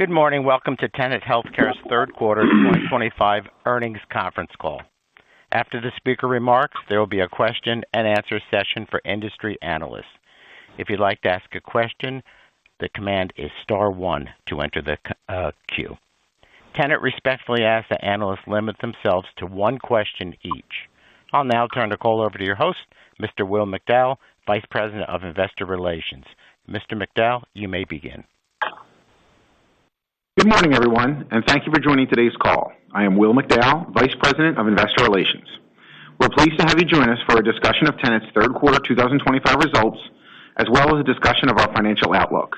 Good morning. Welcome to Tenet Healthcare's third quarter 2025 earnings conference call. After the speaker remarks, there will be a question and answer session for industry analysts. If you'd like to ask a question, the command is *1 to enter the queue. Tenet respectfully asks that analysts limit themselves to one question each. I'll now turn the call over to your host, Mr. Will McDowell, Vice President of Investor Relations. Mr. McDowell, you may begin. Good morning, everyone, and thank you for joining today's call. I am Will McDowell, Vice President of Investor Relations. We're pleased to have you join us for a discussion of Tenet's third quarter 2025 results, as well as a discussion of our financial outlook.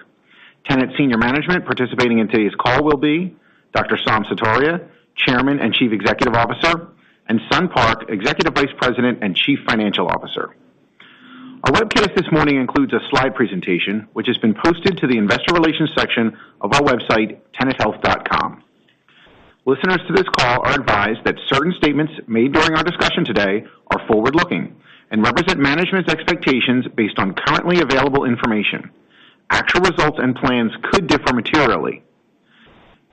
Tenet Senior Management participating in today's call will be Dr. Saum Sutaria, Chairman and Chief Executive Officer, and Sun Park, Executive Vice President and Chief Financial Officer. Our webcast this morning includes a slide presentation, which has been posted to the Investor Relations section of our website, tenethealth.com. Listeners to this call are advised that certain statements made during our discussion today are forward-looking and represent management's expectations based on currently available information. Actual results and plans could differ materially.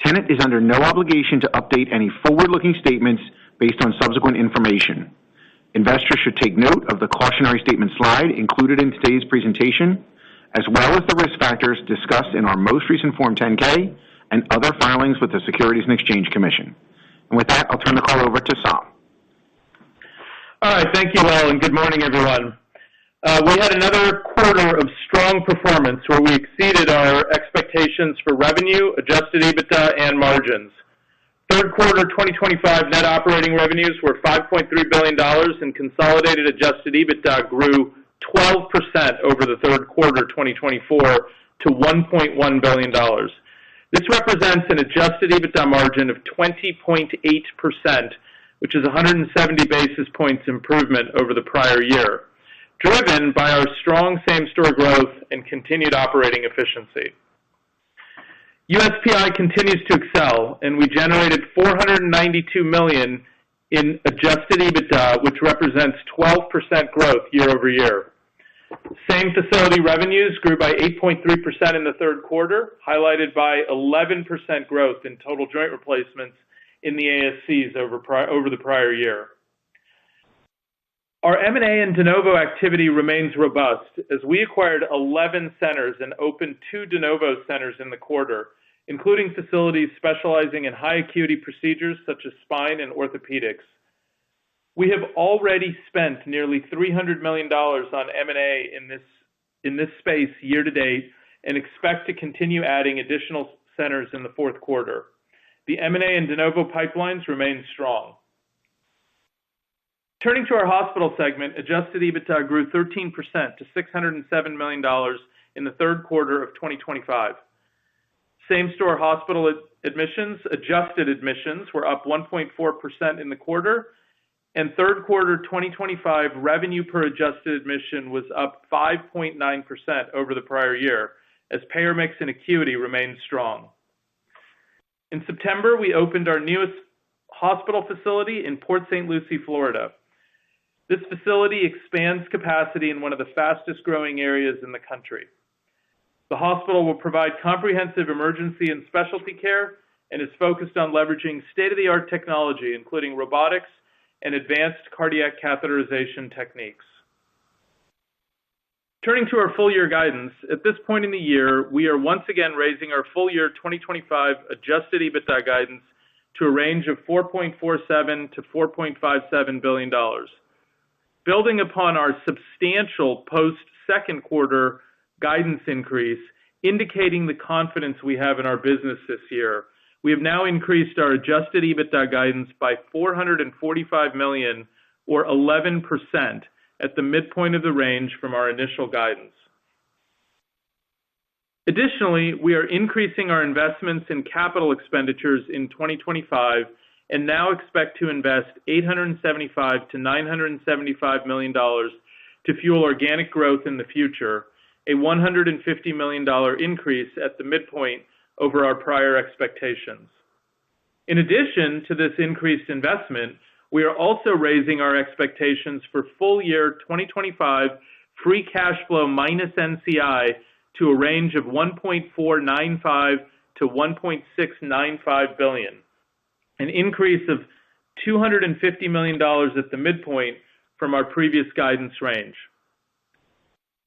Tenet is under no obligation to update any forward-looking statements based on subsequent information. Investors should take note of the cautionary statement slide included in today's presentation, as well as the risk factors discussed in our most recent Form 10-K and other filings with the Securities and Exchange Commission. And with that, I'll turn the call over to Saum. All right, thank you, Will, and good morning, everyone. We had another quarter of strong performance where we exceeded our expectations for revenue, adjusted EBITDA, and margins. Third quarter 2025 net operating revenues were $5.3 billion, and consolidated adjusted EBITDA grew 12% over the third quarter 2024 to $1.1 billion. This represents an adjusted EBITDA margin of 20.8%, which is 170 basis points improvement over the prior year, driven by our strong same-store growth and continued operating efficiency. USPI continues to excel, and we generated $492 million in adjusted EBITDA, which represents 12% growth year over year. Same facility revenues grew by 8.3% in the third quarter, highlighted by 11% growth in total joint replacements in the ASCs over the prior year. Our M&A and de novo activity remains robust as we acquired 11 centers and opened 2 de novo centers in the quarter, including facilities specializing in high acuity procedures such as spine and orthopedics. We have already spent nearly $300 million on M&A in this space year to date and expect to continue adding additional centers in the fourth quarter. The M&A and de novo pipelines remain strong. Turning to our hospital segment, adjusted EBITDA grew 13% to $607 million in the third quarter of 2025. Same-store hospital admissions, adjusted admissions, were up 1.4% in the quarter, and third quarter 2025 revenue per adjusted admission was up 5.9% over the prior year, as payer mix and acuity remained strong. In September, we opened our newest hospital facility in Port St. Lucie, Florida. This facility expands capacity in one of the fastest growing areas in the country. The hospital will provide comprehensive emergency and specialty care and is focused on leveraging state-of-the-art technology, including robotics and advanced cardiac catheterization techniques. Turning to our full-year guidance, at this point in the year, we are once again raising our full-year 2025 adjusted EBITDA guidance to a range of $4.47 to $4.57 billion. Building upon our substantial post-second quarter guidance increase, indicating the confidence we have in our business this year, we have now increased our adjusted EBITDA guidance by $445 million, or 11%, at the midpoint of the range from our initial guidance. Additionally, we are increasing our investments in capital expenditures in 2025 and now expect to invest $875 to $975 million to fuel organic growth in the future, a $150 million increase at the midpoint over our prior expectations. In addition to this increased investment, we are also raising our expectations for full year 2025 free cash flow minus NCI to a range of $1.495 to $1.695 billion, an increase of $250 million at the midpoint from our previous guidance range.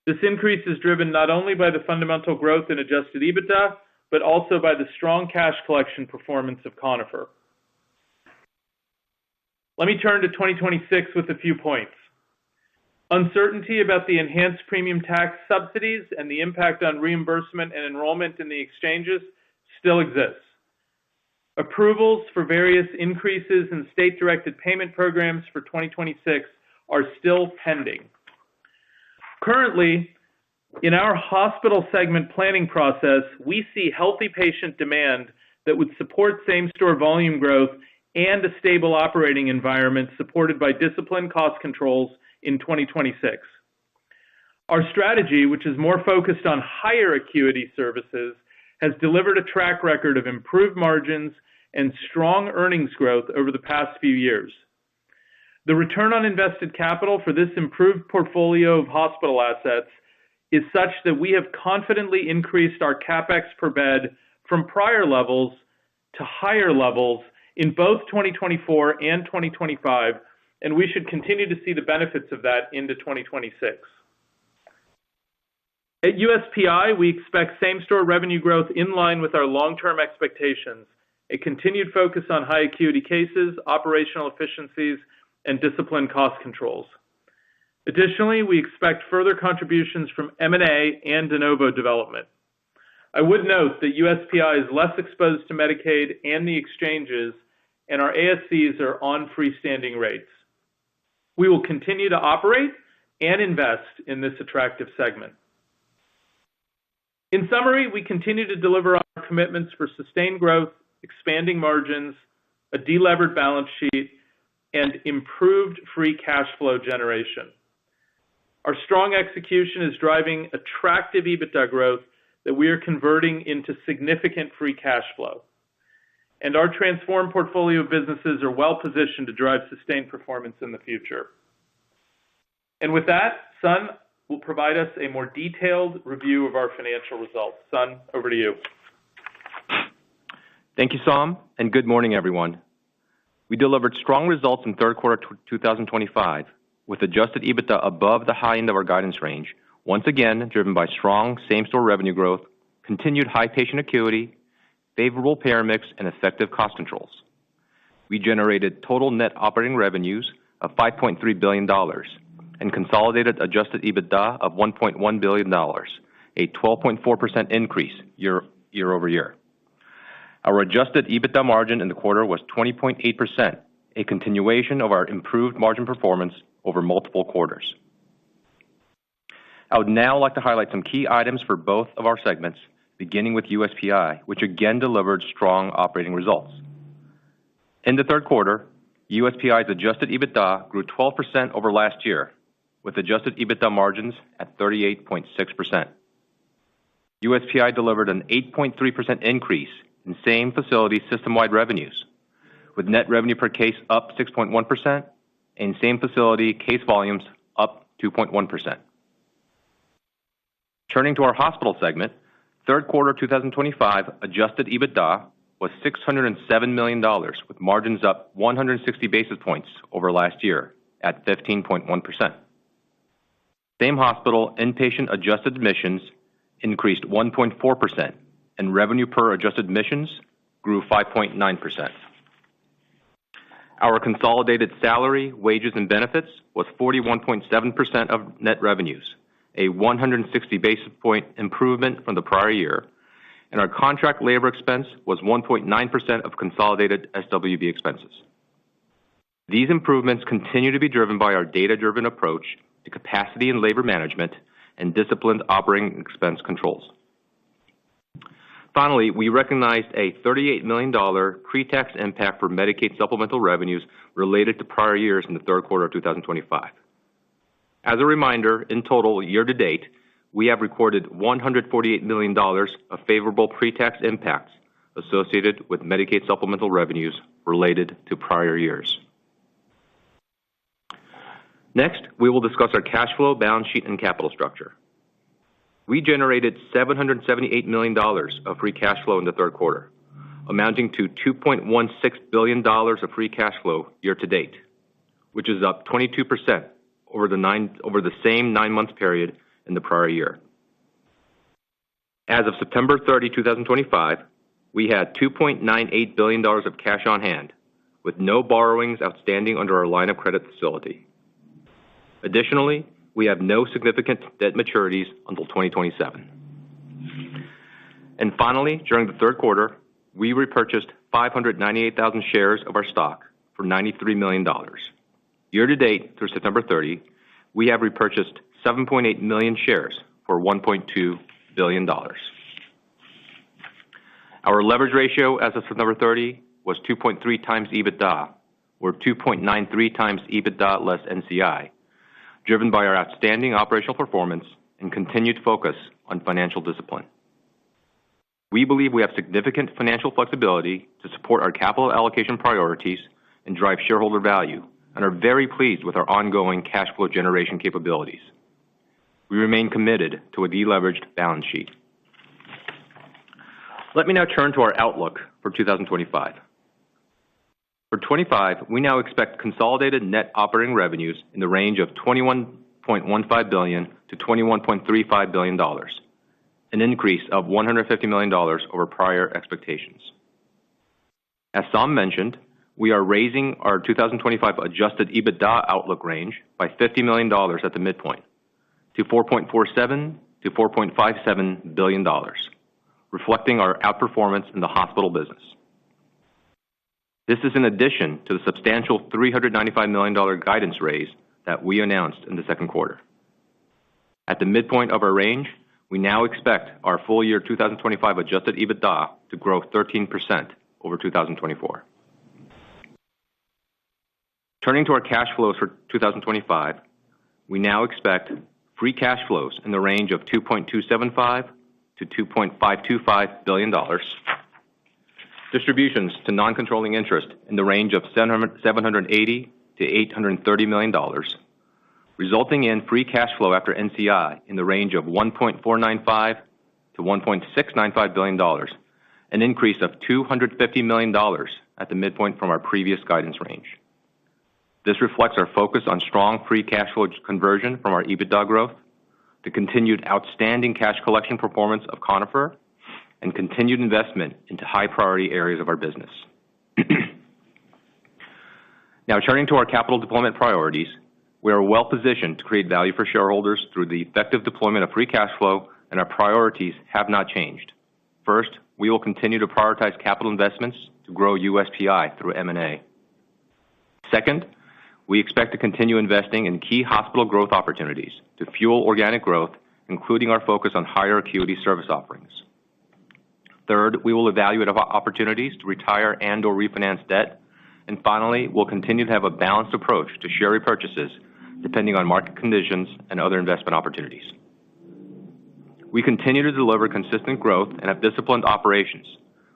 This increase is driven not only by the fundamental growth in adjusted EBITDA, but also by the strong cash collection performance of Conifer. Let me turn to 2026 with a few points. Uncertainty about the enhanced premium tax subsidies and the impact on reimbursement and enrollment in the exchanges still exists. Approvals for various increases in state-directed payment programs for 2026 are still pending. Currently, in our hospital segment planning process, we see healthy patient demand that would support same-store volume growth and a stable operating environment supported by disciplined cost controls in 2026. Our strategy, which is more focused on higher acuity services, has delivered a track record of improved margins and strong earnings growth over the past few years. The return on invested capital for this improved portfolio of hospital assets is such that we have confidently increased our CapEx per bed from prior levels to higher levels in both 2024 and 2025, and we should continue to see the benefits of that into 2026. At USPI, we expect same-store revenue growth in line with our long-term expectations, a continued focus on high acuity cases, operational efficiencies, and disciplined cost controls. Additionally, we expect further contributions from M&A and de novo development. I would note that USPI is less exposed to Medicaid and the exchanges, and our ASCs are on freestanding rates. We will continue to operate and invest in this attractive segment. In summary, we continue to deliver on our commitments for sustained growth, expanding margins, a delevered balance sheet, and improved free cash flow generation. Our strong execution is driving attractive EBITDA growth that we are converting into significant free cash flow. And our transformed portfolio of businesses are well positioned to drive sustained performance in the future. And with that, Sun will provide us a more detailed review of our financial results. Sun, over to you. Thank you, Saum, and good morning, everyone. We delivered strong results in third quarter 2025, with adjusted EBITDA above the high end of our guidance range, once again driven by strong same-store revenue growth, continued high patient acuity, favorable payer mix, and effective cost controls. We generated total net operating revenues of $5.3 billion and consolidated adjusted EBITDA of $1.1 billion, a 12.4% increase year over year. Our adjusted EBITDA margin in the quarter was 20.8%, a continuation of our improved margin performance over multiple quarters. I would now like to highlight some key items for both of our segments, beginning with USPI, which again delivered strong operating results. In the third quarter, USPI's adjusted EBITDA grew 12% over last year, with adjusted EBITDA margins at 38.6%. USPI delivered an 8.3% increase in same-facility system-wide revenues, with net revenue per case up 6.1% and same-facility case volumes up 2.1%. Turning to our hospital segment, third quarter 2025 adjusted EBITDA was $607 million, with margins up 160 basis points over last year at 15.1%. Same hospital inpatient adjusted admissions increased 1.4%, and revenue per adjusted admissions grew 5.9%. Our consolidated salary, wages, and benefits was 41.7% of net revenues, a 160 basis point improvement from the prior year, and our contract labor expense was 1.9% of consolidated SWB expenses. These improvements continue to be driven by our data-driven approach to capacity and labor management and disciplined operating expense controls. Finally, we recognized a $38 million pre-tax impact for Medicaid supplemental revenues related to prior years in the third quarter of 2025. As a reminder, in total, year to date, we have recorded $148 million of favorable pre-tax impacts associated with Medicaid supplemental revenues related to prior years. Next, we will discuss our cash flow, balance sheet, and capital structure. We generated $778 million of free cash flow in the third quarter, amounting to $2.16 billion of free cash flow year to date, which is up 22% over the same 9-month period in the prior year. As of September 30, 2025, we had $2.98 billion of cash on hand, with no borrowings outstanding under our line of credit facility. Additionally, we have no significant debt maturities until 2027. And finally, during the third quarter, we repurchased 598,000 shares of our stock for $93 million. Year to date, through September 30, we have repurchased 7.8 million shares for $1.2 billion. Our leverage ratio as of September 30 was 2.3 times EBITDA, or 2.93 times EBITDA less NCI, driven by our outstanding operational performance and continued focus on financial discipline. We believe we have significant financial flexibility to support our capital allocation priorities and drive shareholder value, and are very pleased with our ongoing cash flow generation capabilities. We remain committed to a deleveraged balance sheet. Let me now turn to our outlook for 2025. For 2025, we now expect consolidated net operating revenues in the range of $21.15 billion to $21.35 billion, an increase of $150 million over prior expectations. As Saum mentioned, we are raising our 2025 adjusted EBITDA outlook range by $50 million at the midpoint to $4.47 to $4.57 billion, reflecting our outperformance in the hospital business. This is in addition to the substantial $395 million guidance raise that we announced in the second quarter. At the midpoint of our range, we now expect our full year 2025 adjusted EBITDA to grow 13% over 2024. Turning to our cash flows for 2025, we now expect free cash flows in the range of $2.275 to $2.525 billion, distributions to non-controlling interest in the range of $780 to $830 million, resulting in free cash flow after NCI in the range of $1.495 to $1.695 billion, an increase of $250 million at the midpoint from our previous guidance range. This reflects our focus on strong free cash flow conversion from our EBITDA growth, the continued outstanding cash collection performance of Conifer, and continued investment into high-priority areas of our business. Now, turning to our capital deployment priorities, we are well-positioned to create value for shareholders through the effective deployment of free cash flow, and our priorities have not changed. First, we will continue to prioritize capital investments to grow USPI through M&A. Second, we expect to continue investing in key hospital growth opportunities to fuel organic growth, including our focus on higher acuity service offerings. Third, we will evaluate opportunities to retire and/or refinance debt. And finally, we'll continue to have a balanced approach to share repurchases, depending on market conditions and other investment opportunities. We continue to deliver consistent growth and have disciplined operations,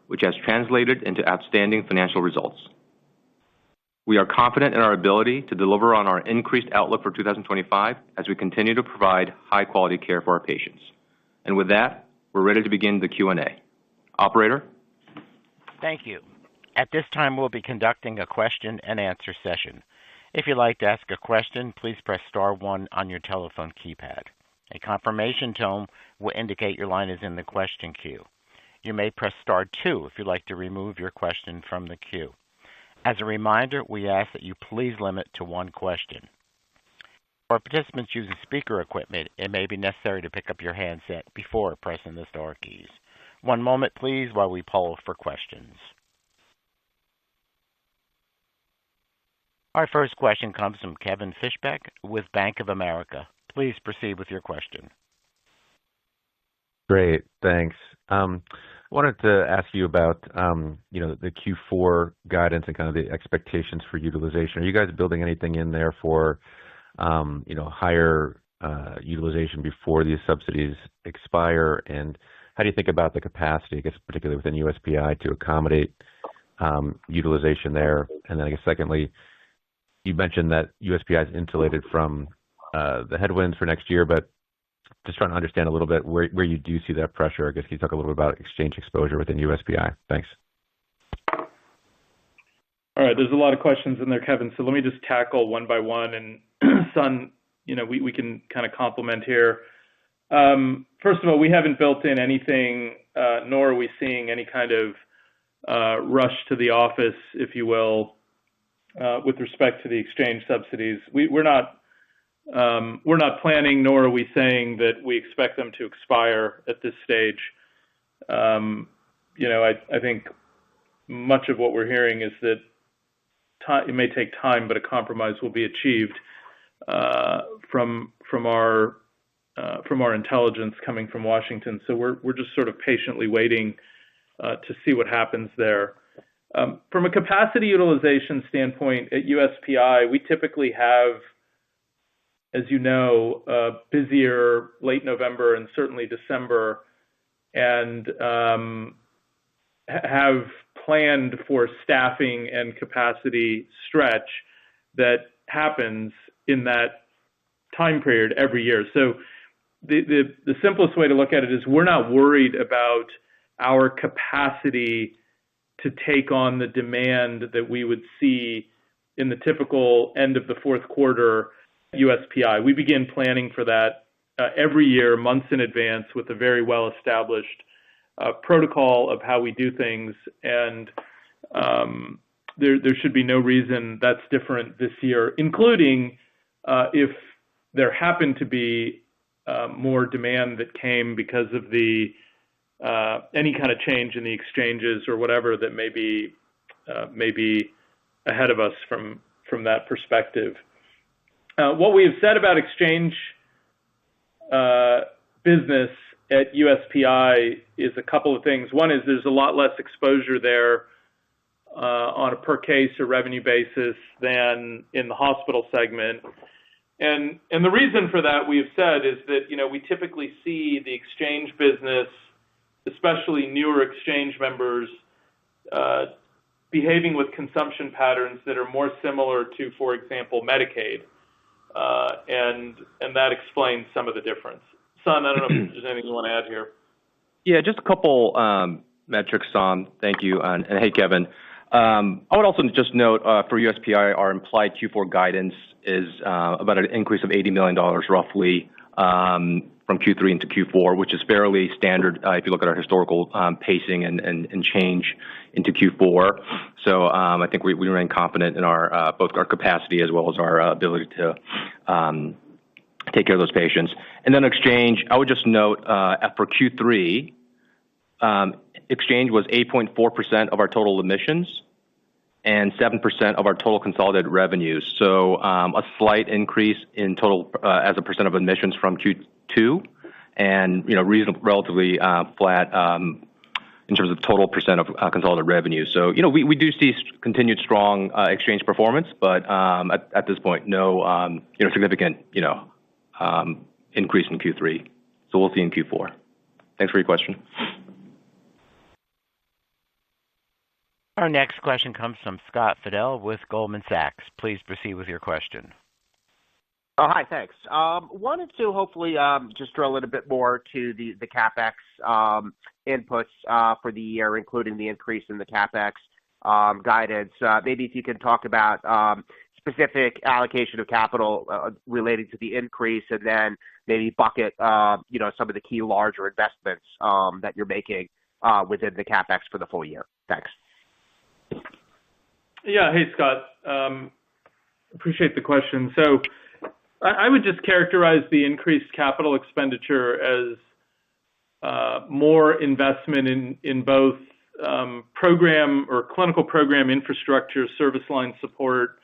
which has translated into outstanding financial results. We are confident in our ability to deliver on our increased outlook for 2025 as we continue to provide high-quality care for our patients. And with that, we're ready to begin the Q&A. Operator? Thank you. At this time, we'll be conducting a question-and-answer session. If you'd like to ask a question, please press star 1 on your telephone keypad. A confirmation tone will indicate your line is in the question queue. You may press star 2 if you'd like to remove your question from the queue. As a reminder, we ask that you please limit to one question. For participants using speaker equipment, it may be necessary to pick up your handset before pressing the star keys. One moment, please, while we poll for questions. Our first question comes from Kevin Fischbeck with Bank of America. Please proceed with your question. Great, thanks. I wanted to ask you about the Q4 guidance and kind of the expectations for utilization. Are you guys building anything in there for higher utilization before these subsidies expire? And how do you think about the capacity, I guess, particularly within USPI, to accommodate utilization there? And then, I guess, secondly, you mentioned that USPI is insulated from the headwinds for next year, but just trying to understand a little bit where you do see that pressure. I guess can you talk a little bit about exchange exposure within USPI? Thanks. All right, there's a lot of questions in there, Kevin. So let me just tackle one by one, and Sun, we can kind of complement here. First of all, we haven't built in anything, nor are we seeing any kind of rush to the office, if you will, with respect to the exchange subsidies. We're not planning, nor are we saying that we expect them to expire at this stage. I think much of what we're hearing is that it may take time, but a compromise will be achieved from our intelligence coming from Washington. So we're just sort of patiently waiting to see what happens there. From a capacity utilization standpoint at USPI, we typically have, as you know, busier late November and certainly December, and have planned for staffing and capacity stretch that happens in that time period every year. So the simplest way to look at it is we're not worried about our capacity to take on the demand that we would see in the typical end of the fourth quarter USPI. We begin planning for that every year, months in advance, with a very well-established protocol of how we do things, and there should be no reason that's different this year, including if there happened to be more demand that came because of the any kind of change in the exchanges or whatever that may be ahead of us from that perspective. What we have said about exchange business at USPI is a couple of things. One is there's a lot less exposure there on a per case or revenue basis than in the hospital segment. And the reason for that, we have said, is that we typically see the exchange business, especially newer exchange members, behaving with consumption patterns that are more similar to, for example, Medicaid, and that explains some of the difference. Sun, I don't know if there's anything you want to add here. Yeah, just a couple metrics, Sam. Thank you, and hey, Kevin. I would also just note for USPI, our implied Q4 guidance is about an increase of $80 million roughly from Q3 into Q4, which is fairly standard if you look at our historical pacing and change into Q4. So I think we remain confident in our both our capacity as well as our ability to take care of those patients. And then exchange, I would just note for Q3, exchange was 8.4% of our total admissions and 7% of our total consolidated revenues. So a slight increase in total as a percent of admissions from Q2, and relatively flat in terms of total percent of consolidated revenue. So we do see continued strong exchange performance, but at this point, no significant increase in Q3. So we'll see in Q4. Thanks for your question. Our next question comes from Scott Fidel with Goldman Sachs. Please proceed with your question. Oh, hi, thanks. Wanted to hopefully just drill a little bit more to the CapEx inputs for the year, including the increase in the CapEx guidance. Maybe if you can talk about specific allocation of capital relating to the increase, and then maybe bucket some of the key larger investments that you're making within the CapEx for the full year. Thanks. Yeah. Hey, Scott. Appreciate the question. So I would just characterize the increased capital expenditure as more investment in both program or clinical program infrastructure, service line support,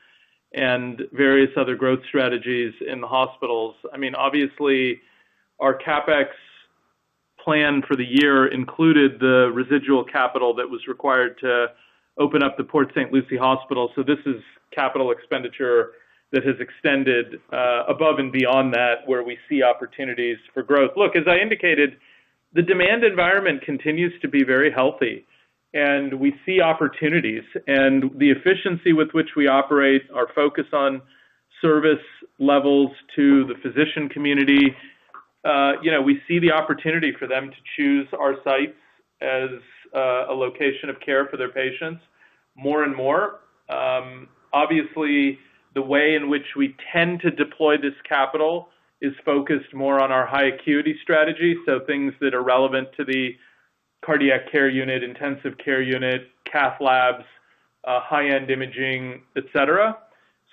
and various other growth strategies in the hospitals. I mean, obviously, our CapEx plan for the year included the residual capital that was required to open up the Port St. Lucie Hospital. So this is capital expenditure that has extended above and beyond that, where we see opportunities for growth. Look, as I indicated, the demand environment continues to be very healthy, and we see opportunities. And the efficiency with which we operate, our focus on service levels to the physician community, we see the opportunity for them to choose our sites as a location of care for their patients more and more. Obviously, the way in which we tend to deploy this capital is focused more on our high acuity strategy, so things that are relevant to the cardiac care unit, intensive care unit, cath labs, high-end imaging, et cetera,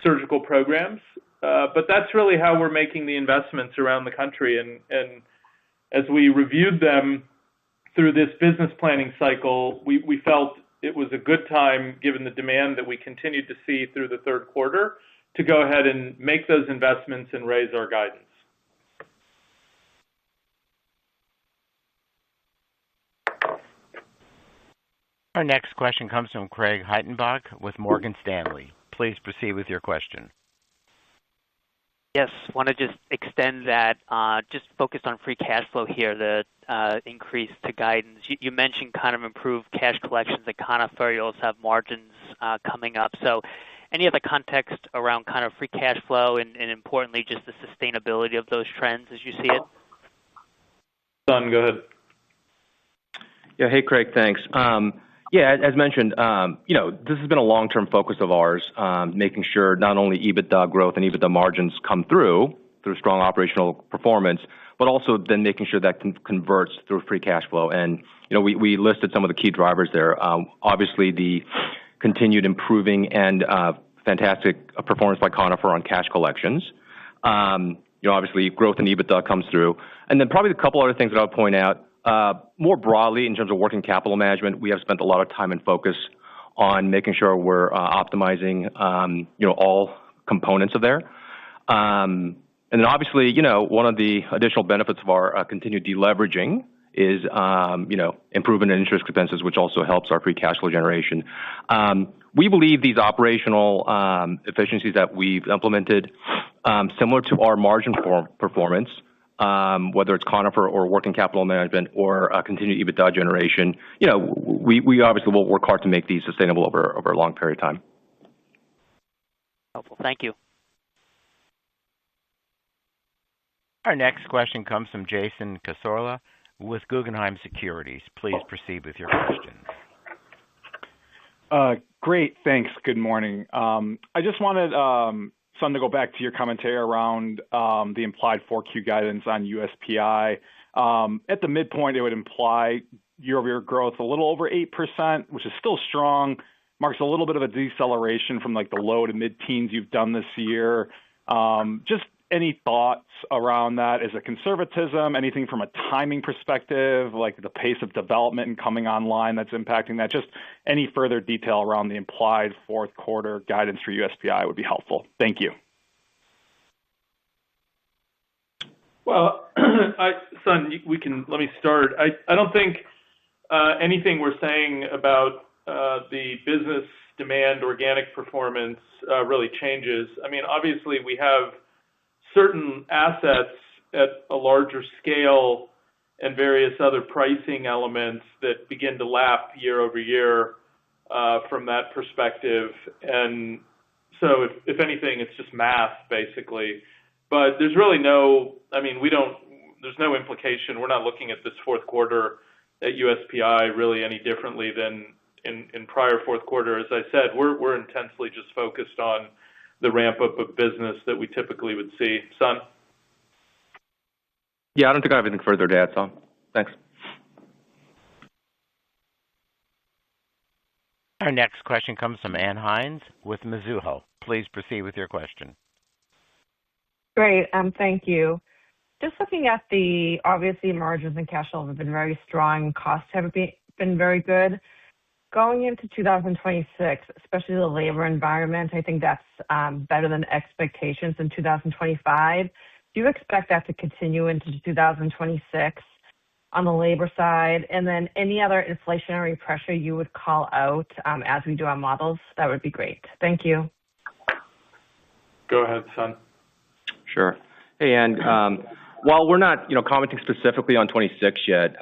surgical programs. But that's really how we're making the investments around the country. And as we reviewed them through this business planning cycle, we felt it was a good time, given the demand that we continued to see through the third quarter, to go ahead and make those investments and raise our guidance. Our next question comes from Craig Hettenbach with Morgan Stanley. Please proceed with your question. Yes, want to just extend that, just focused on free cash flow here, the increase to guidance. You mentioned kind of improved cash collections at Conifer. You also have margins coming up. So any other context around kind of free cash flow and importantly, just the sustainability of those trends as you see it? Sun, go ahead. Yeah. Hey, Craig. Thanks. Yeah, as mentioned, this has been a long-term focus of ours, making sure not only EBITDA growth and EBITDA margins come through strong operational performance, but also then making sure that converts through free cash flow. And, we listed some of the key drivers there. Obviously, the continued improving and fantastic performance by Conifer on cash collections. Obviously, growth in EBITDA comes through. And then probably a couple other things that I'll point out. More broadly, in terms of working capital management, we have spent a lot of time and focus on making sure we're optimizing, all components of there. And then obviously, one of the additional benefits of our continued deleveraging is, improvement in interest expenses, which also helps our free cash flow generation. We believe these operational efficiencies that we've implemented, similar to our margin performance, whether it's Conifer or working capital management or continued EBITDA generation, we obviously will work hard to make these sustainable over a long period of time. Helpful. Thank you. Our next question comes from Jason Cassorla with Guggenheim Securities. Please proceed with your question. Great. Thanks. Good morning. I just wanted Sun, to go back to your commentary around the implied 4Q guidance on USPI. At the midpoint, it would imply year-over-year growth a little over 8%, which is still strong, marks a little bit of a deceleration from like the low to mid-teens you've done this year. Just any thoughts around that? Is it conservatism? Anything from a timing perspective, like the pace of development and coming online that's impacting that? Just any further detail around the implied fourth quarter guidance for USPI would be helpful. Thank you. Well, Sun, let me start. I don't think anything we're saying about the business demand organic performance really changes. I mean, obviously we have certain assets at a larger scale and various other pricing elements that begin to lap year over year from that perspective. And so if anything, it's just math basically. But there's really there's no implication. We're not looking at this fourth quarter at USPI really any differently than in prior fourth quarter. As I said, we're intensely just focused on the ramp up of business that we typically would see. Sun? Yeah, I don't think I have anything further to add, Sun. Thanks. Our next question comes from Ann Hynes with Mizuho. Please proceed with your question. Great. Thank you. Just looking at obviously margins and cash flow have been very strong. Costs have been very good. Going into 2026, especially the labor environment, I think that's better than expectations in 2025. Do you expect that to continue into 2026 on the labor side? And then any other inflationary pressure you would call out as we do our models? That would be great. Thank you. Go ahead, Sun. Sure. Hey, and while we're not, commenting specifically on 26 yet,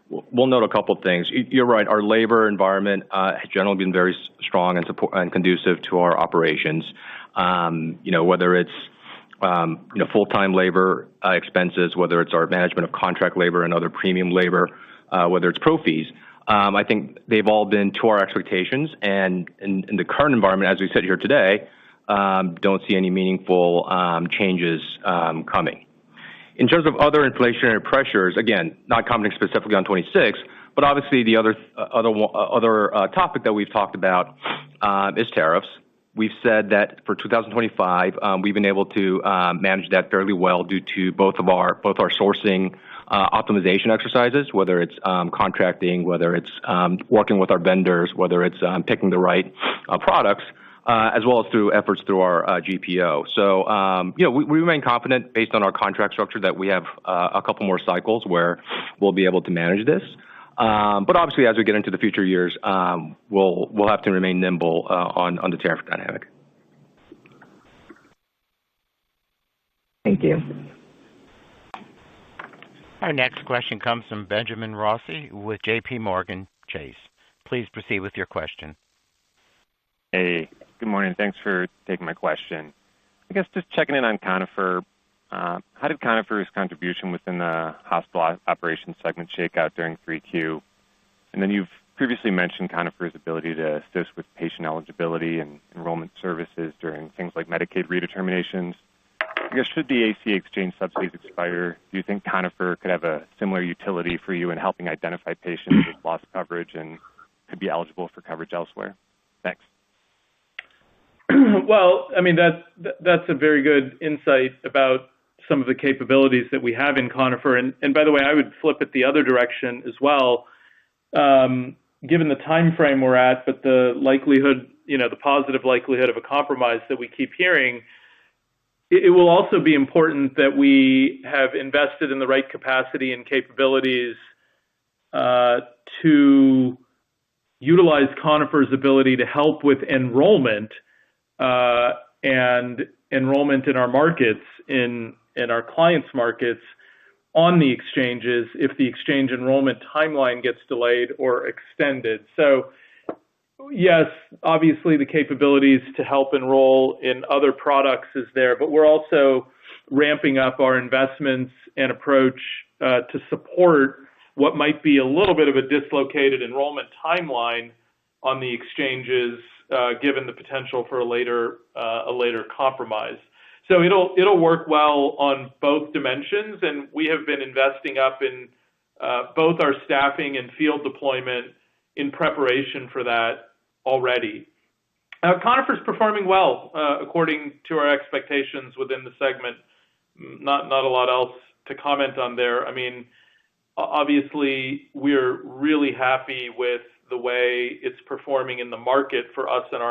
we'll note a couple of things. You're right. Our labor environment has generally been very strong and conducive to our operations. Whether it's full-time labor expenses, whether it's our management of contract labor and other premium labor, whether it's pro fees. I think they've all been to our expectations, and in the current environment, as we sit here today, don't see any meaningful changes coming. In terms of other inflationary pressures, again, not commenting specifically on 26, but obviously the other topic that we've talked about is tariffs. We've said that for 2025, we've been able to manage that fairly well due to both our sourcing optimization exercises, whether it's contracting, whether it's working with our vendors, whether it's picking the right products, as well as through efforts through our GPO. So, we remain confident based on our contract structure that we have a couple more cycles where we'll be able to manage this. But obviously, as we get into the future years, we'll have to remain nimble on the tariff dynamic. Thank you. Our next question comes from Benjamin Rossi with J.P. Morgan Chase. Please proceed with your question. Hey, good morning. Thanks for taking my question. I guess just checking in on Conifer. How did Conifer's contribution within the hospital operations segment shake out during 3Q? And then you've previously mentioned Conifer's ability to assist with patient eligibility and enrollment services during things like Medicaid redeterminations. I guess should the AC exchange subsidies expire, do you think Conifer could have a similar utility for you in helping identify patients with lost coverage and could be eligible for coverage elsewhere? Thanks. Well, I mean, that's a very good insight about some of the capabilities that we have in Conifer. And by the way, I would flip it the other direction as well, given the time frame we're at, but the likelihood, the positive likelihood of a compromise that we keep hearing, it will also be important that we have invested in the right capacity and capabilities to utilize Conifer's ability to help with enrollment and enrollment in our markets, in our clients' markets on the exchanges if the exchange enrollment timeline gets delayed or extended. So yes, obviously the capabilities to help enroll in other products is there, but we're also ramping up our investments and approach to support what might be a little bit of a dislocated enrollment timeline on the exchanges, given the potential for a later compromise. So it'll work well on both dimensions, and we have been investing up in both our staffing and field deployment in preparation for that already. Conifer's performing well according to our expectations within the segment. Not a lot else to comment on there. I mean, obviously we're really happy with the way it's performing in the market for us and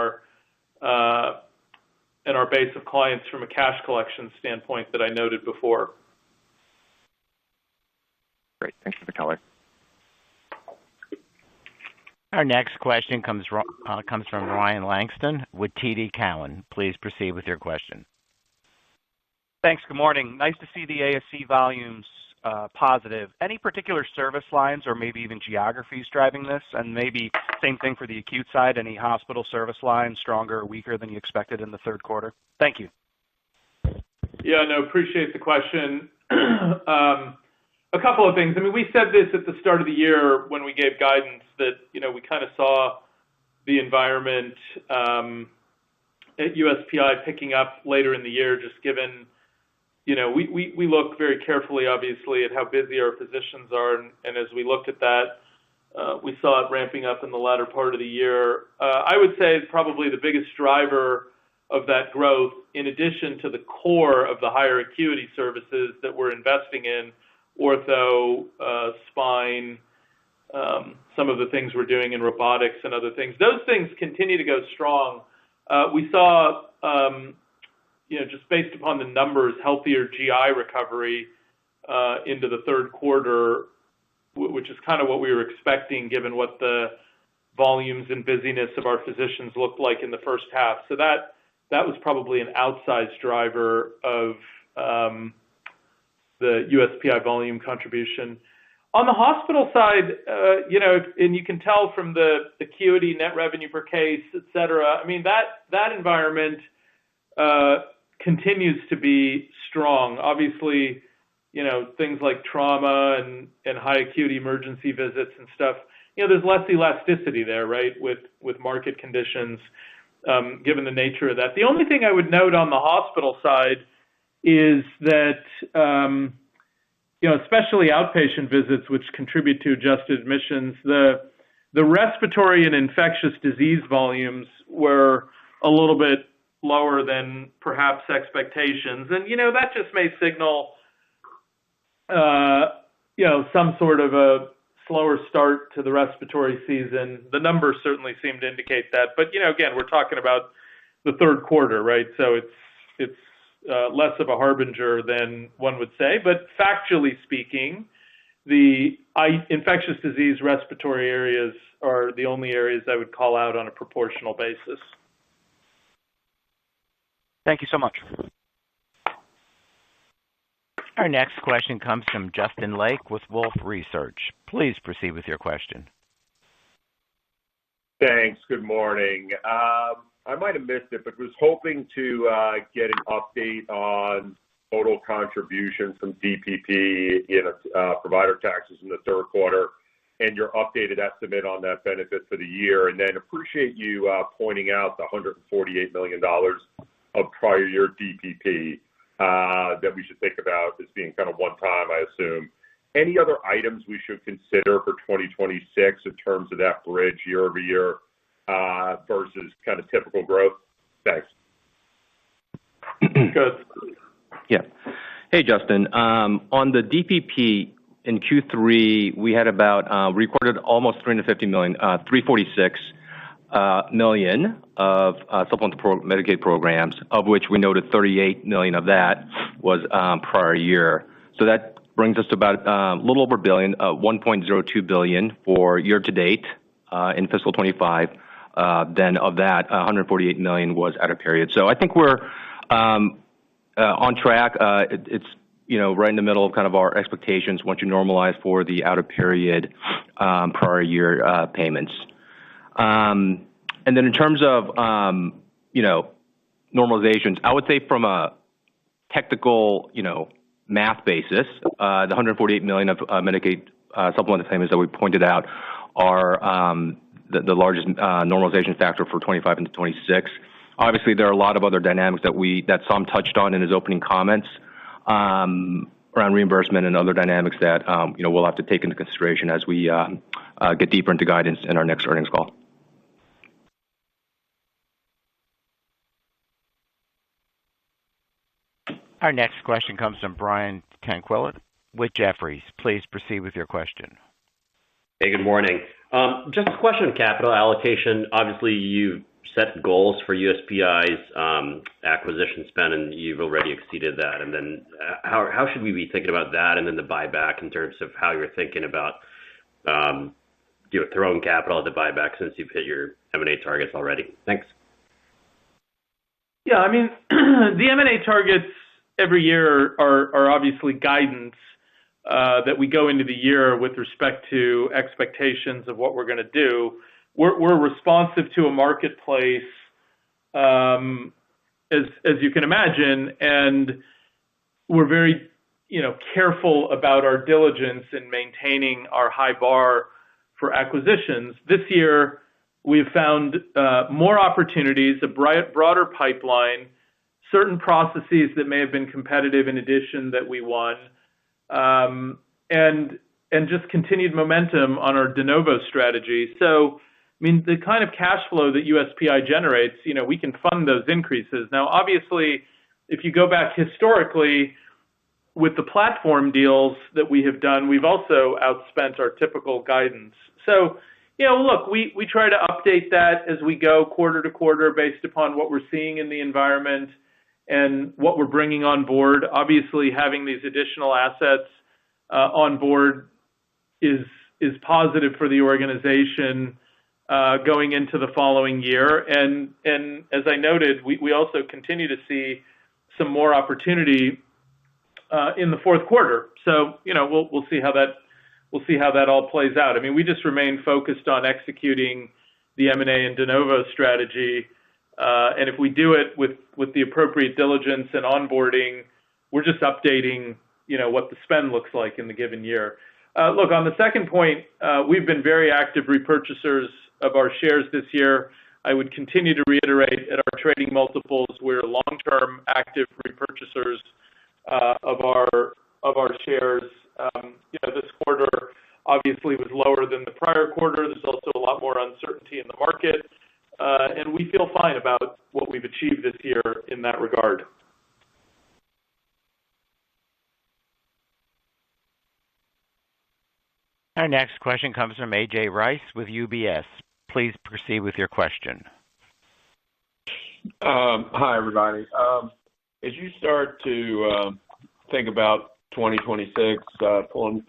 our base of clients from a cash collection standpoint that I noted before. Great. Thanks for the color. Our next question comes from Ryan Langston with TD Cowen. Please proceed with your question. Thanks. Good morning. Nice to see the ASC volumes positive. Any particular service lines or maybe even geographies driving this? And maybe same thing for the acute side, any hospital service lines stronger or weaker than you expected in the third quarter? Thank you. Yeah, no, appreciate the question. A couple of things. I mean, we said this at the start of the year when we gave guidance that, we kind of saw the environment at USPI picking up later in the year, just given, we look very carefully, obviously, at how busy our physicians are. And as we looked at that, we saw it ramping up in the latter part of the year. I would say probably the biggest driver of that growth, in addition to the core of the higher acuity services that we're investing in, ortho, spine, some of the things we're doing in robotics and other things. Those things continue to go strong. We saw, just based upon the numbers, healthier GI recovery into the third quarter, which is kind of what we were expecting given what the volumes and busyness of our physicians looked like in the first half. So that was probably an outsized driver of the USPI volume contribution. On the hospital side, and you can tell from the acuity, net revenue per case, et cetera, I mean, that environment continues to be strong. Obviously, things like trauma and high acuity emergency visits and stuff, there's less elasticity there, right, with market conditions, given the nature of that. The only thing I would note on the hospital side is that, especially outpatient visits, which contribute to adjusted admissions, the respiratory and infectious disease volumes were a little bit lower than perhaps expectations. And, that just may signal, some sort of a slower start to the respiratory season. The numbers certainly seem to indicate that. But, again, we're talking about the third quarter, right? So it's less of a harbinger than one would say. But factually speaking, the infectious disease respiratory areas are the only areas I would call out on a proportional basis. Thank you so much. Our next question comes from Justin Lake with Wolfe Research. Please proceed with your question. Thanks. Good morning. I might have missed it, but was hoping to get an update on total contribution from DPP in provider taxes in the third quarter and your updated estimate on that benefit for the year. And then appreciate you pointing out the $148 million of prior year DPP that we should think about as being kind of one time, I assume. Any other items we should consider for 2026 in terms of that bridge year over year versus kind of typical growth? Thanks. Good. Yeah. Hey, Justin. On the DPP in Q3, we had about recorded almost $350 million, $346 million of supplemental Medicaid programs, of which we noted $38 million of that was prior year. So that brings us to about a little over $1 billion, $1.02 billion for year to date in fiscal 25. Then of that, $148 million was out of period. So I think we're on track. It's right in the middle of kind of our expectations once you normalize for the out of period prior year payments. And then in terms of normalizations, I would say from a technical math basis, the $148 million of Medicaid supplemental payments that we pointed out are the largest normalization factor for 25 into 26. Obviously, there are a lot of other dynamics that Sam touched on in his opening comments around reimbursement and other dynamics that we'll have to take into consideration as we get deeper into guidance in our next earnings call. Our next question comes from Brian Tanquilut with Jefferies. Please proceed with your question. Hey, good morning. Just a question on capital allocation. Obviously, you've set goals for USPI's acquisition spend, and you've already exceeded that. And then how should we be thinking about that and then the buyback in terms of how you're thinking about throwing capital at the buyback since you've hit your M&A targets already? Thanks. Yeah, I mean, the M&A targets every year are obviously guidance that we go into the year with respect to expectations of what we're going to do. We're responsive to a marketplace, as you can imagine, and we're very careful about our diligence in maintaining our high bar for acquisitions. This year, we've found more opportunities, a broader pipeline, certain processes that may have been competitive in addition that we won, and just continued momentum on our de novo strategy. So, I mean, the kind of cash flow that USPI generates, we can fund those increases. Now, obviously, if you go back historically with the platform deals that we have done, we've also outspent our typical guidance. So, look, we try to update that as we go quarter to quarter based upon what we're seeing in the environment and what we're bringing on board. Obviously, having these additional assets on board is positive for the organization going into the following year. And as I noted, we also continue to see some more opportunity in the fourth quarter. So, we'll see how that all plays out. I mean, we just remain focused on executing the M&A and de novo strategy And if we do it with the appropriate diligence and onboarding, we're just updating, what the spend looks like in the given year. Look, on the second point, we've been very active repurchasers of our shares this year. I would continue to reiterate at our trading multiples, we're long-term active repurchasers of our shares. This quarter obviously was lower than the prior quarter. There's also a lot more uncertainty in the market, and we feel fine about what we've achieved this year in that regard. Our next question comes from A.J. Rice with UBS. Please proceed with your question. Hi, everybody. As you start to think about 2026, pulling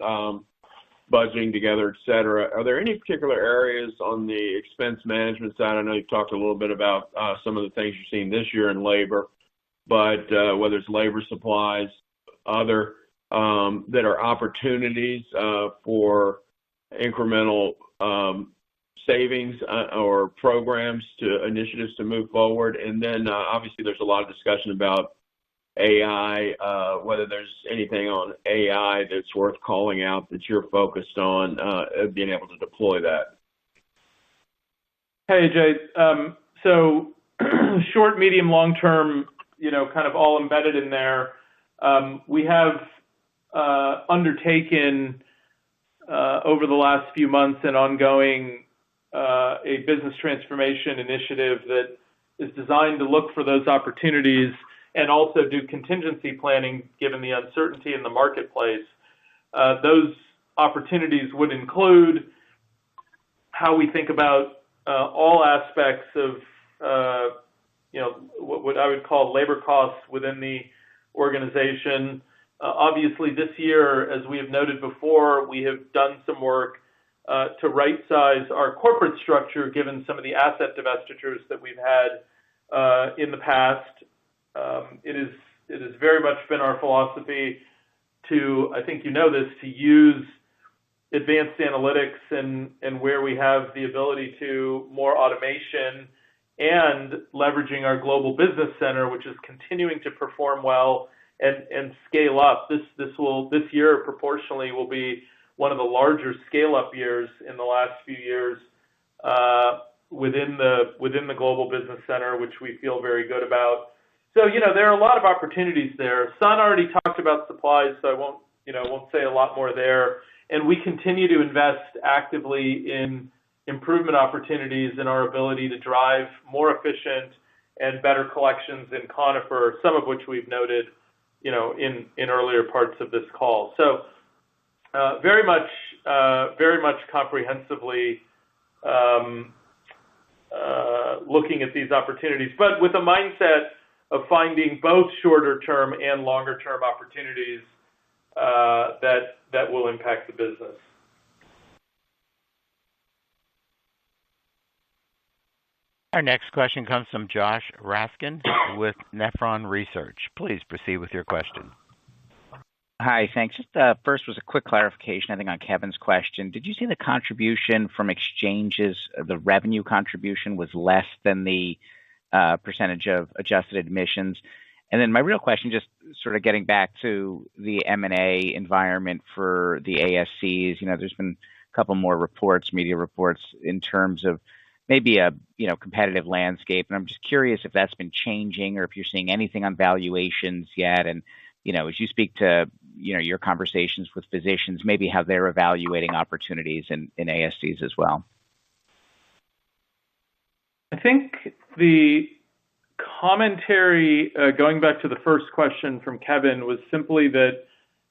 budgeting together, et cetera, are there any particular areas on the expense management side? I know you've talked a little bit about some of the things you've seen this year in labor, but whether it's labor supplies, other that are opportunities for incremental savings or programs initiatives to move forward. And then obviously there's a lot of discussion about AI, whether there's anything on AI that's worth calling out that you're focused on being able to deploy that. Hey, Jay. So short, medium, long term, kind of all embedded in there. We have undertaken over the last few months and ongoing a business transformation initiative that is designed to look for those opportunities and also do contingency planning given the uncertainty in the marketplace. Those opportunities would include how we think about all aspects of what I would call labor costs within the organization. Obviously, this year, as we have noted before, we have done some work to right-size our corporate structure given some of the asset divestitures that we've had in the past. It has very much been our philosophy to, I think this, to use advanced analytics and where we have the ability to more automation and leveraging our global business center, which is continuing to perform well and scale up. This year proportionally will be one of the larger scale-up years in the last few years within the global business center, which we feel very good about. So there are a lot of opportunities there. Sun already talked about supplies, so I won't say a lot more there. And we continue to invest actively in improvement opportunities in our ability to drive more efficient and better collections in Conifer, some of which we've noted in earlier parts of this call. So very much comprehensively looking at these opportunities, but with a mindset of finding both shorter term and longer term opportunities that will impact the business. Our next question comes from Josh Raskin with Nephron Research. Please proceed with your question. Hi, thanks. Just first was a quick clarification, I think, on Kevin's question. Did you say the contribution from exchanges, the revenue contribution was less than the percentage of adjusted admissions? And then my real question, just sort of getting back to the M&A environment for the ASCs, there's been a couple more reports, media reports, in terms of maybe a competitive landscape. And I'm just curious if that's been changing or if you're seeing anything on valuations yet. And, as you speak to, your conversations with physicians, maybe how they're evaluating opportunities in ASCs as well. I think the commentary, going back to the first question from Kevin, was simply that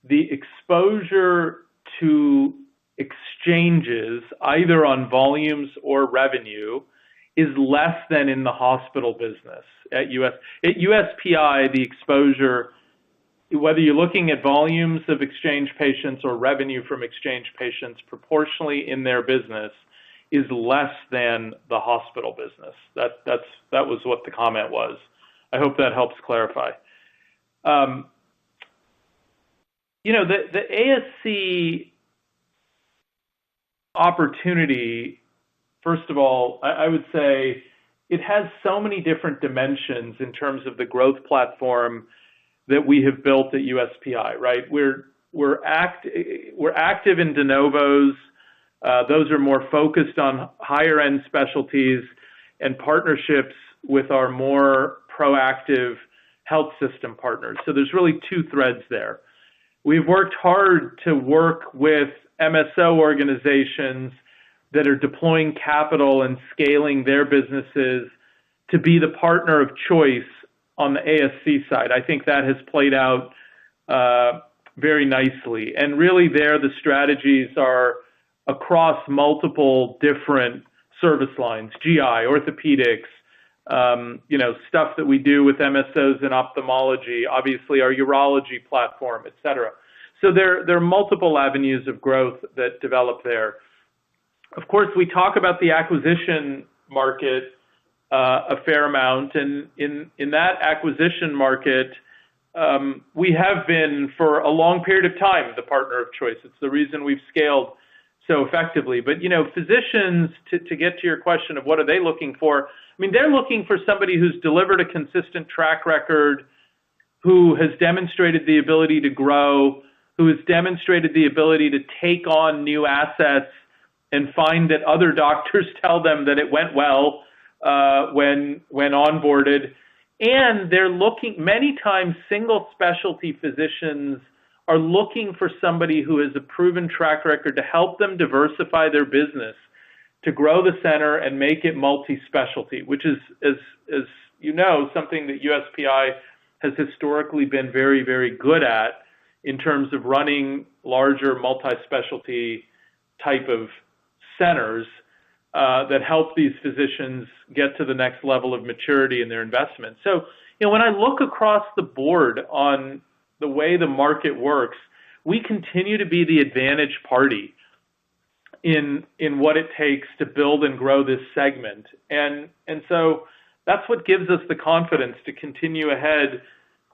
the exposure to exchanges, either on volumes or revenue, is less than in the hospital business at USPI. The exposure, whether you're looking at volumes of exchange patients or revenue from exchange patients, proportionally in their business, is less than the hospital business. That was what the comment was. I hope that helps clarify. The ASC opportunity, first of all, I would say it has so many different dimensions in terms of the growth platform that we have built at USPI, right? We're active in de novos. Those are more focused on higher end specialties and partnerships with our more proactive health system partners. So there's really two threads there. We've worked hard to work with MSO organizations that are deploying capital and scaling their businesses to be the partner of choice on the ASC side. I think that has played out very nicely. And really there, the strategies are across multiple different service lines, GI, orthopedics, stuff that we do with MSOs in ophthalmology, obviously our urology platform, et cetera. So there are multiple avenues of growth that develop there. Of course, we talk about the acquisition market a fair amount, and in that acquisition market, we have been for a long period of time the partner of choice. It's the reason we've scaled so effectively. But physicians, to get to your question of what are they looking for, I mean, they're looking for somebody who's delivered a consistent track record, who has demonstrated the ability to grow, who has demonstrated the ability to take on new assets and find that other doctors tell them that it went well when onboarded. And they're looking, many times single specialty physicians are looking for somebody who has a proven track record to help them diversify their business, to grow the center and make it multi-specialty, which is, as you know, something that USPI has historically been very, very good at in terms of running larger multi-specialty type of centers that help these physicians get to the next level of maturity in their investment. So, when I look across the board on the way the market works, we continue to be the advantage party in what it takes to build and grow this segment. And so that's what gives us the confidence to continue ahead,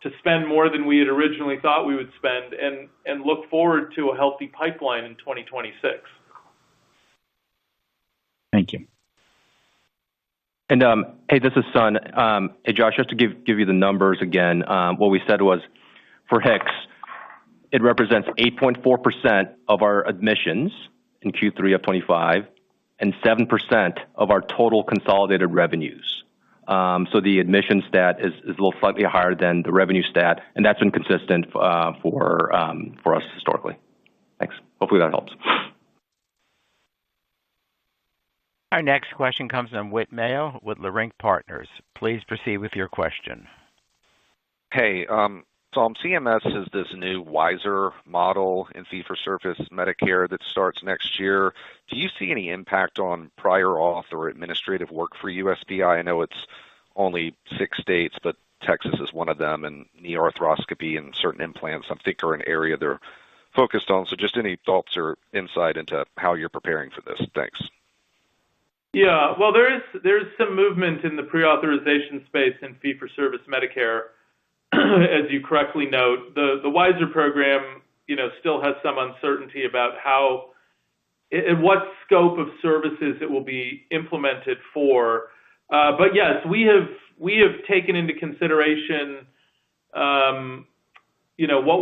to spend more than we had originally thought we would spend, and look forward to a healthy pipeline in 2026. Thank you. And hey, this is Sun. Hey, Josh, just to give you the numbers again, what we said was for HIX, it represents 8.4% of our admissions in Q3 of 25 and 7% of our total consolidated revenues. So the admission stat is a little slightly higher than the revenue stat, and that's been consistent for us historically. Thanks. Hopefully that helps. Our next question comes from Whit Mayo with Leerink Partners. Please proceed with your question. Hey, CMS has this new WISeR model in fee-for-service Medicare that starts next year. Do you see any impact on prior auth or administrative work for USPI? I know it's only 6 states, but Texas is one of them, and knee arthroscopy and certain implants, I think, are an area they're focused on. So just any thoughts or insight into how you're preparing for this? Thanks. Yeah, well, there's some movement in the pre-authorization space in fee-for-service Medicare. As you correctly note, the WISeR program, still has some uncertainty about how and what scope of services it will be implemented for. But yes, we have taken into consideration, what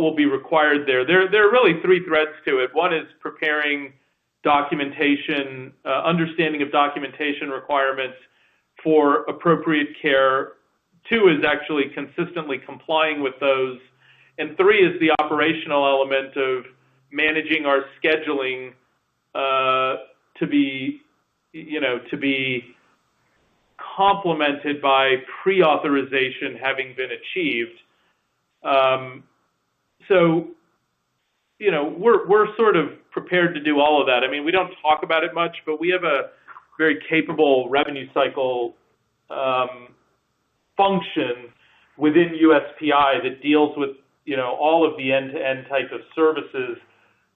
will be required there. There are really 3 threads to it. One is preparing documentation, understanding of documentation requirements for appropriate care. 2 is actually consistently complying with those. And 3 is the operational element of managing our scheduling to be complemented by pre-authorization having been achieved. So, we're sort of prepared to do all of that. I mean, we don't talk about it much, but we have a very capable revenue cycle function within USPI that deals with, all of the end-to-end type of services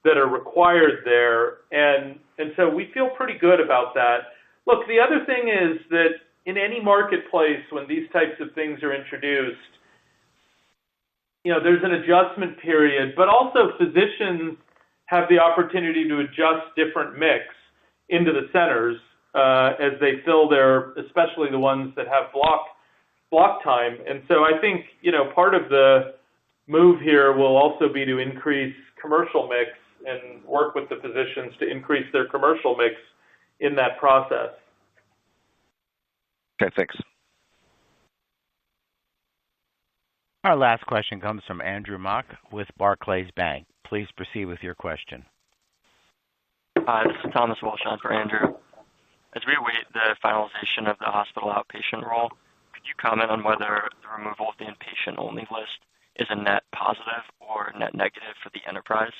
that are required there. And so we feel pretty good about that. Look, the other thing is that in any marketplace, when these types of things are introduced, there's an adjustment period, but also physicians have the opportunity to adjust different mix into the centers as they fill their, especially the ones that have block time. And so I think, part of the move here will also be to increase commercial mix and work with the physicians to increase their commercial mix in that process. Okay, thanks. Our last question comes from Andrew Mok with Barclays Bank. Please proceed with your question. Hi, this is Thomas Walsh on for Andrew. As we await the finalization of the hospital outpatient rule, could you comment on whether the removal of the inpatient-only list is a net positive or net negative for the enterprise?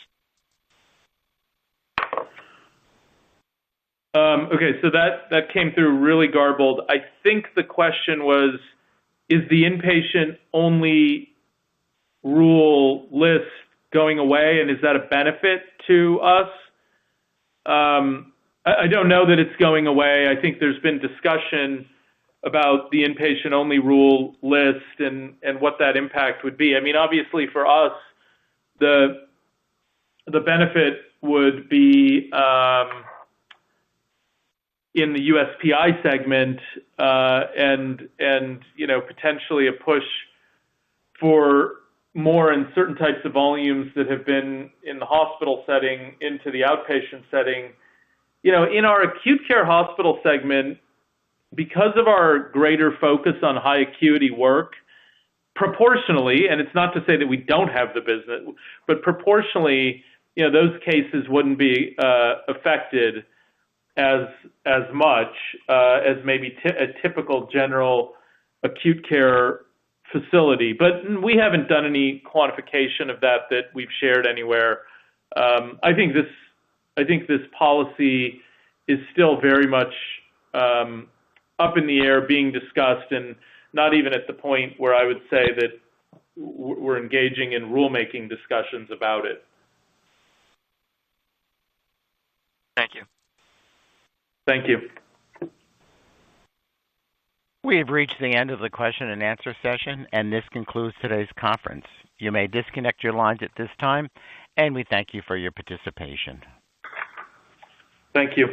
Okay, so that came through really garbled. I think the question was, is the inpatient-only rule list going away, and is that a benefit to us? I don't know that it's going away. I think there's been discussion about the inpatient-only rule list and what that impact would be. I mean, obviously for us, the benefit would be in the USPI segment, and potentially a push for more in certain types of volumes that have been in the hospital setting into the outpatient setting. In our acute care hospital segment, because of our greater focus on high acuity work, proportionally, and it's not to say that we don't have the business, but proportionally, those cases wouldn't be affected as much as maybe a typical general acute care facility. But we haven't done any quantification of that we've shared anywhere. I think this policy is still very much up in the air, being discussed, and not even at the point where I would say that we're engaging in rulemaking discussions about it. Thank you. Thank you. We have reached the end of the question and answer session, and this concludes today's conference. You may disconnect your lines at this time, and we thank you for your participation. Thank you.